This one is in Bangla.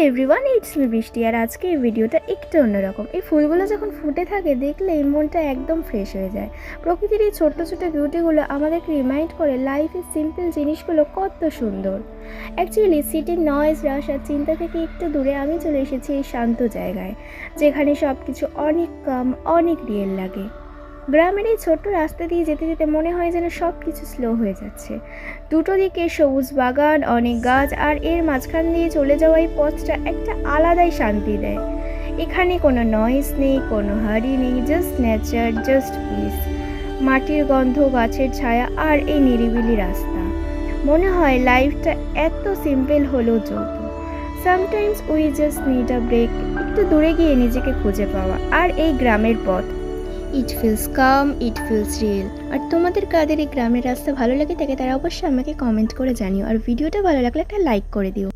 এভরিওয়ান, ইটস মি বৃষ্টি। আর আজকে এই ভিডিওটা একটু অন্যরকম। এই ফুলগুলো যখন ফুটে থাকে দেখলে এই মনটা একদম ফ্রেশ হয়ে যায়। প্রকৃতির এই ছোট্ট ছোট্ট বিউটিগুলো আমাদেরকে রিমাইন্ড করে লাইফের সিম্পল জিনিসগুলো কত সুন্দর। অ্যাকচুয়ালি সিটির নয়েজ, রাশ আর চিন্তা থেকে একটু দূরে আমি চলে এসেছি এই শান্ত জায়গায়, যেখানে সব কিছু অনেক কম, অনেক রিয়েল লাগে। গ্রামের এই ছোট্ট রাস্তা দিয়ে যেতে যেতে মনে হয় যেন সব কিছু স্লো হয়ে যাচ্ছে। দুটো দিকে সবুজ বাগান, অনেক গাছ, আর এর মাঝখান দিয়ে চলে যাওয়া এই পথটা একটা আলাদাই শান্তি দেয়। এখানে কোনো নয়েজ নেই, কোনো হাড়ি নেই, জাস্ট নেচার, জাস্ট পিস। মাটির গন্ধ, গাছের ছায়া আর এই নিরিবিলি রাস্তা। মনে হয় লাইফটা এত সিম্পল হলেও চলত। Sometimes we just need a break, একটু দূরে গিয়ে নিজেকে খুঁজে পাওয়া। আর এই গ্রামের পথ, it feels calm, it feels real. আর তোমাদের কাদের এই গ্রামের রাস্তা ভালো লাগে থাকে তারা অবশ্যই আমাকে কমেন্ট করে জানিও। আর ভিডিওটা ভালো লাগলে একটা লাইক করে দিও।